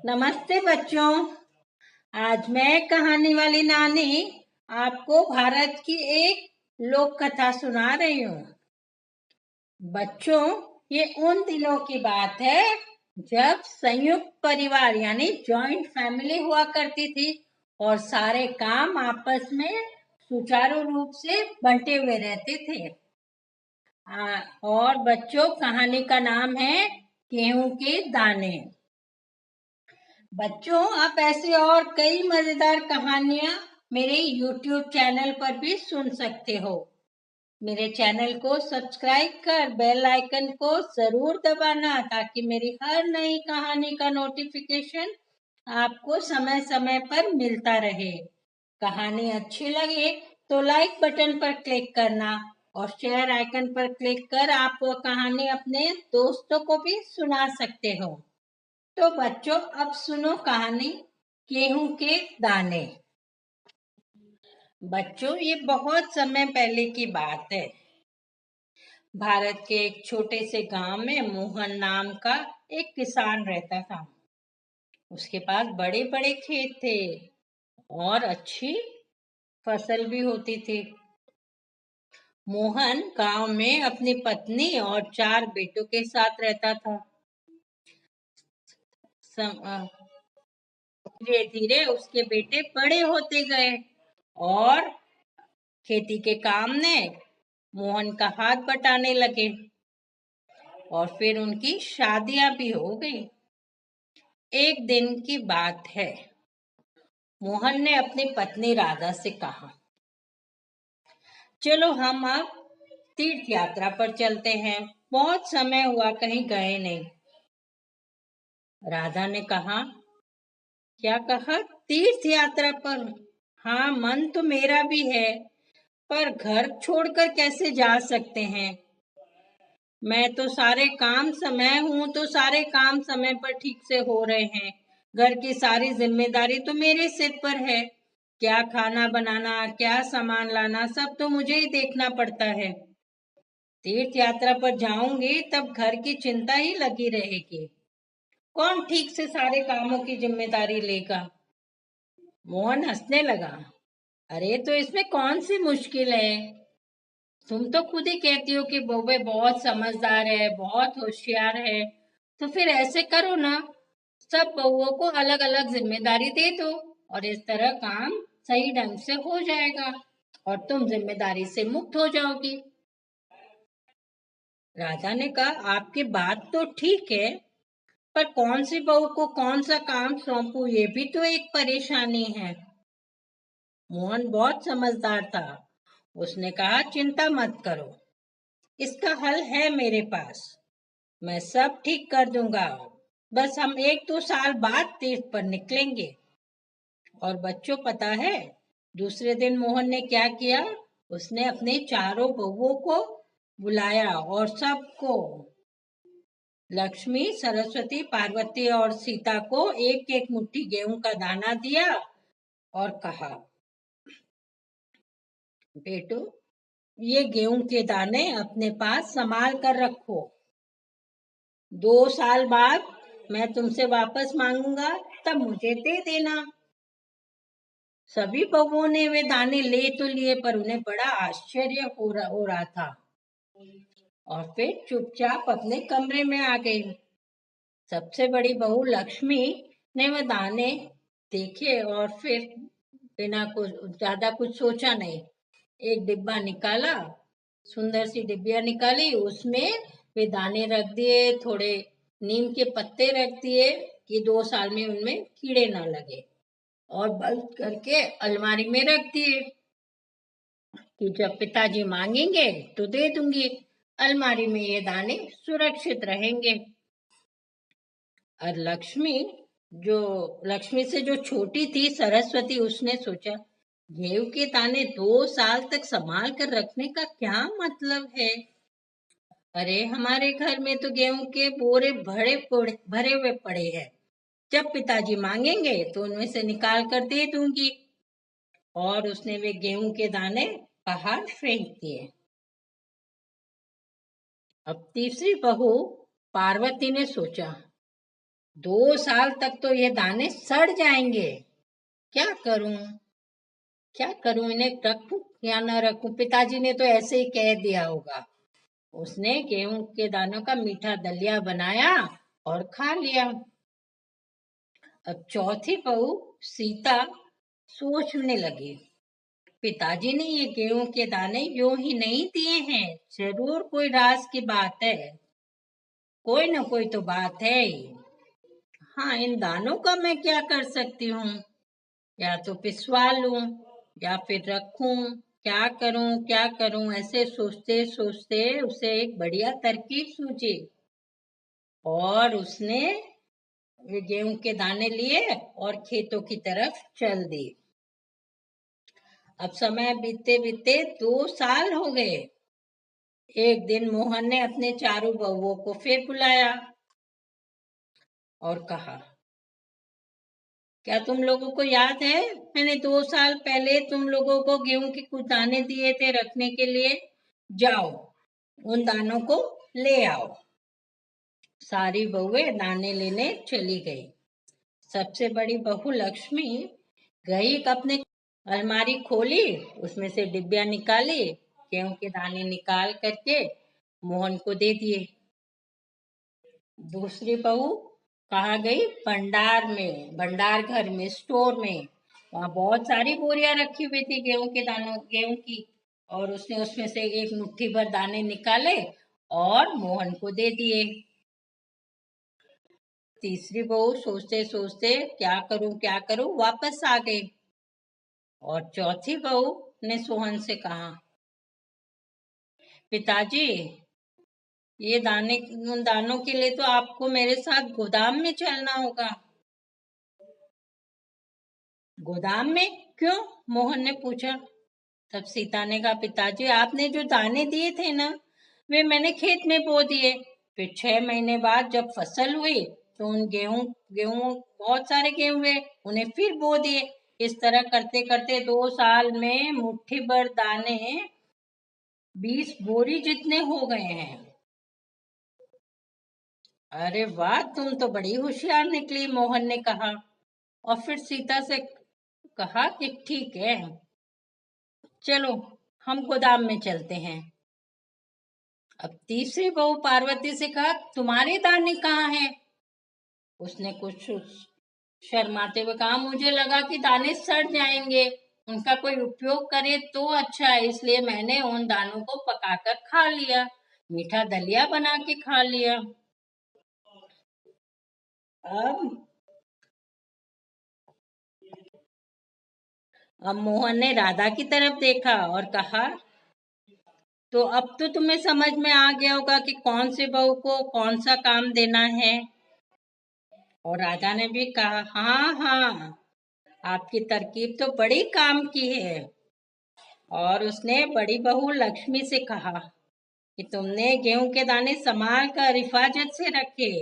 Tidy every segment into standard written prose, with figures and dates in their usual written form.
नमस्ते बच्चों। आज मैं कहानी वाली नानी आपको भारत की एक लोक कथा सुना रही हूँ। बच्चों, ये उन दिनों की बात है जब संयुक्त परिवार यानी जॉइंट फैमिली हुआ करती थी और सारे काम आपस में सुचारू रूप से बंटे हुए रहते थे। और बच्चों, कहानी का नाम है गेहूं के दाने। बच्चों, आप ऐसे और कई मजेदार कहानियां मेरे YouTube चैनल पर भी सुन सकते हो। मेरे चैनल को सब्सक्राइब कर बेल आइकन को जरूर दबाना ताकि मेरी हर नई कहानी का नोटिफिकेशन आपको समय समय पर मिलता रहे। कहानी अच्छी लगे तो लाइक बटन पर क्लिक करना और शेयर आइकन पर क्लिक कर आप वो कहानी अपने दोस्तों को भी सुना सकते हो। तो बच्चों, अब सुनो कहानी गेहूं के दाने। बच्चों, ये बहुत समय पहले की बात है। भारत के एक छोटे से गांव में मोहन नाम का एक किसान रहता था। उसके पास बड़े बड़े खेत थे और अच्छी फसल भी होती थी। मोहन गांव में अपनी पत्नी और 4 बेटों के साथ रहता था। धीरे धीरे उसके बेटे बड़े होते गए और खेती के काम ने मोहन का हाथ बटाने लगे और फिर उनकी शादियां भी हो गई। एक दिन की बात है, मोहन ने अपनी पत्नी राधा से कहा, चलो हम अब तीर्थ यात्रा पर चलते हैं। बहुत समय हुआ कहीं गए नहीं। राधा ने कहा, क्या कहा? तीर्थ यात्रा पर? हाँ, मन तो मेरा भी है, पर घर छोड़कर कैसे जा सकते हैं? मैं तो सारे काम समय पर ठीक से हो रहे हैं। घर की सारी जिम्मेदारी तो मेरे सिर पर है। क्या खाना बनाना, क्या सामान लाना, सब तो मुझे ही देखना पड़ता है। तीर्थ यात्रा पर जाऊंगी तब घर की चिंता ही लगी रहेगी। कौन ठीक से सारे कामों की जिम्मेदारी लेगा? मोहन हंसने लगा। अरे, तो इसमें कौन सी मुश्किल है? तुम तो खुद ही कहती हो कि बउवे बहुत समझदार है, बहुत होशियार है। तो फिर ऐसे करो ना, सब बहुओं को अलग अलग जिम्मेदारी दे दो और इस तरह काम सही ढंग से हो जाएगा और तुम जिम्मेदारी से मुक्त हो जाओगी। राजा ने कहा, आपकी बात तो ठीक है, पर कौन सी बहू को कौन सा काम सौंपूं, ये भी तो एक परेशानी है। मोहन बहुत समझदार था। उसने कहा, चिंता मत करो, इसका हल है मेरे पास। मैं सब ठीक कर दूंगा। बस हम 1-2 साल बाद तीर्थ पर निकलेंगे। और बच्चों, पता है दूसरे दिन मोहन ने क्या किया? उसने अपने चारों बहुओं को बुलाया और सबको, लक्ष्मी, सरस्वती, पार्वती और सीता को एक एक मुट्ठी गेहूं का दाना दिया और कहा, बेटो, ये गेहूं के दाने अपने पास संभाल कर रखो। 2 साल बाद मैं तुमसे वापस मांगूंगा, तब मुझे दे देना। सभी बहुओं ने वे दाने ले तो लिए, पर उन्हें बड़ा आश्चर्य हो रहा था और फिर चुपचाप अपने कमरे में आ गई। सबसे बड़ी बहू लक्ष्मी ने वह दाने देखे और फिर बिना कुछ ज्यादा कुछ सोचा नहीं, एक डिब्बा निकाला, सुंदर सी डिब्बिया निकाली, उसमें वे दाने रख दिए, थोड़े नीम के पत्ते रख दिए कि 2 साल में उनमें कीड़े ना लगे, और बंद करके अलमारी में रख दिए कि जब पिताजी मांगेंगे तो दे दूंगी। अलमारी में ये दाने सुरक्षित रहेंगे। और लक्ष्मी से जो छोटी थी, सरस्वती, उसने सोचा, गेहूं के दाने 2 साल तक संभाल कर रखने का क्या मतलब है? अरे, हमारे घर में तो गेहूं के बोरे भरे हुए पड़े हैं। जब पिताजी मांगेंगे तो उनमें से निकाल कर दे दूंगी। और उसने वे गेहूं के दाने बाहर फेंक दिए। अब तीसरी बहू पार्वती ने सोचा, 2 साल तक तो ये दाने सड़ जाएंगे। क्या करूं? क्या करूं? इन्हें रखूं या न रखूं? पिताजी ने तो ऐसे ही कह दिया होगा। उसने गेहूं के दानों का मीठा दलिया बनाया और खा लिया। अब चौथी बहू सीता सोचने लगी, पिताजी ने ये गेहूं के दाने यूं ही नहीं दिए हैं, जरूर कोई राज की बात है, कोई ना कोई तो बात है ही। हाँ, इन दानों का मैं क्या कर सकती हूँ? या तो पिसवा लूं या फिर रखूं। क्या करूं? ऐसे सोचते सोचते उसे एक बढ़िया तरकीब सूझी और उसने वे गेहूं के दाने लिए और खेतों की तरफ चल दी। अब समय बीतते बीतते 2 साल हो गए। एक दिन मोहन ने अपने चारों बहुओं को फिर बुलाया और कहा, क्या तुम लोगों को याद है, मैंने 2 साल पहले तुम लोगों को गेहूं के कुछ दाने दिए थे रखने के लिए? जाओ, उन दानों को ले आओ। सारी बहुएं दाने लेने चली गई। सबसे बड़ी बहू लक्ष्मी गई, अपने अलमारी खोली, उसमें से डिब्बियां निकाली, गेहूं के दाने निकाल करके मोहन को दे दिए। दूसरी बहू कहाँ गई? भंडार घर में, स्टोर में। वहां बहुत सारी बोरियां रखी हुई थी गेहूं की, और उसने उसमें से एक मुट्ठी भर दाने निकाले और मोहन को दे दिए। तीसरी बहू सोचते सोचते क्या करूं वापस आ गई। और चौथी बहू ने सोहन से कहा, पिताजी, ये दाने उन दानों के लिए तो आपको मेरे साथ गोदाम में चलना होगा। गोदाम में? क्यों? मोहन ने पूछा। तब सीता ने कहा, पिताजी, आपने जो दाने दिए थे ना, वे मैंने खेत में बो दिए। फिर 6 महीने बाद जब फसल हुई तो उन गेहूं गेहूं बहुत सारे गेहूं हुए, उन्हें फिर बो दिए। इस तरह करते करते 2 साल में मुट्ठी भर दाने 20 बोरी जितने हो गए हैं। अरे वाह, तुम तो बड़ी होशियार निकली, मोहन ने कहा। और फिर सीता से कहा कि ठीक है, चलो हम गोदाम में चलते हैं। अब तीसरी बहू पार्वती से कहा, तुम्हारे दाने कहाँ हैं? उसने कुछ शर्माते हुए कहा, मुझे लगा कि दाने सड़ जाएंगे, उनका कोई उपयोग करे तो अच्छा है, इसलिए मैंने उन दानों को पकाकर खा लिया, मीठा दलिया बना के खा लिया। अब अब मोहन ने राधा की तरफ देखा और कहा, तो अब तो तुम्हें समझ में आ गया होगा कि कौन सी बहू को कौन सा काम देना है। और राधा ने भी कहा, हाँ हाँ, आपकी तरकीब तो बड़ी काम की है। और उसने बड़ी बहू लक्ष्मी से कहा कि तुमने गेहूं के दाने संभाल कर हिफाजत से रखे,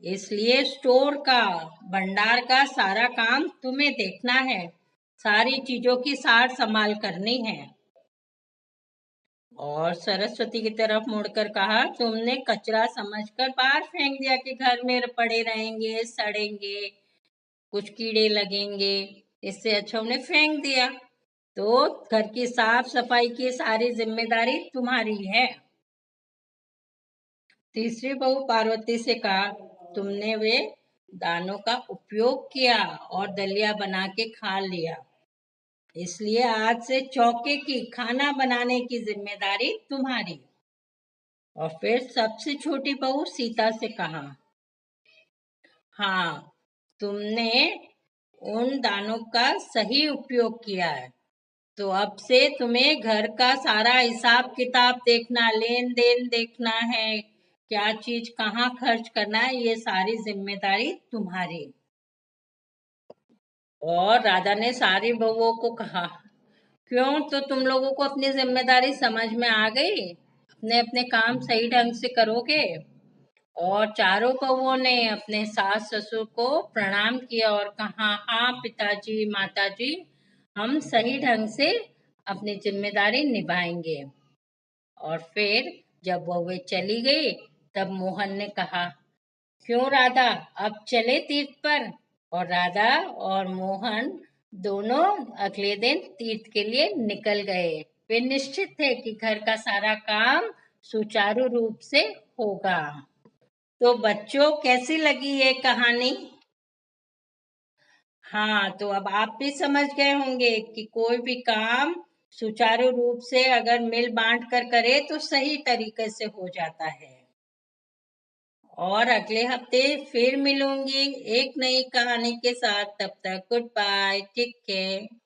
इसलिए स्टोर का, भंडार का सारा काम तुम्हें देखना है, सारी चीजों की सार संभाल करनी है। और सरस्वती की तरफ मुड़कर कहा, तुमने कचरा समझकर बाहर फेंक दिया कि घर में पड़े रहेंगे, सड़ेंगे, कुछ कीड़े लगेंगे, इससे अच्छा उन्हें फेंक दिया। तो घर की साफ सफाई की सारी जिम्मेदारी तुम्हारी है। तीसरी बहू पार्वती से कहा, तुमने वे दानों का उपयोग किया और दलिया बना के खा लिया, इसलिए आज से चौके की खाना बनाने की जिम्मेदारी तुम्हारी। और फिर सबसे छोटी बहू सीता से कहा, हाँ, तुमने उन दानों का सही उपयोग किया है, तो अब से तुम्हें घर का सारा हिसाब किताब देखना, लेन देन देखना है, क्या चीज कहाँ खर्च करना है, ये सारी जिम्मेदारी तुम्हारी। और राजा ने सारी बहुओं को कहा, क्यों, तो तुम लोगों को अपनी जिम्मेदारी समझ में आ गई? अपने अपने काम सही ढंग से करोगे? और चारों बहुओं ने अपने सास ससुर को प्रणाम किया और कहा, हाँ पिताजी, माताजी, हम सही ढंग से अपनी जिम्मेदारी निभाएंगे। और फिर जब बहुएं चली गई, तब मोहन ने कहा, क्यों राधा, अब चले तीर्थ पर? और राधा और मोहन दोनों अगले दिन तीर्थ के लिए निकल गए। वे निश्चित थे कि घर का सारा काम सुचारू रूप से होगा। तो बच्चों, कैसी लगी ये कहानी? हाँ, तो अब आप भी समझ गए होंगे कि कोई भी काम सुचारू रूप से अगर मिल बांट कर करे तो सही तरीके से हो जाता है। और अगले हफ्ते फिर मिलूंगी एक नई कहानी के साथ। तब तक गुड बाय, टेक केयर।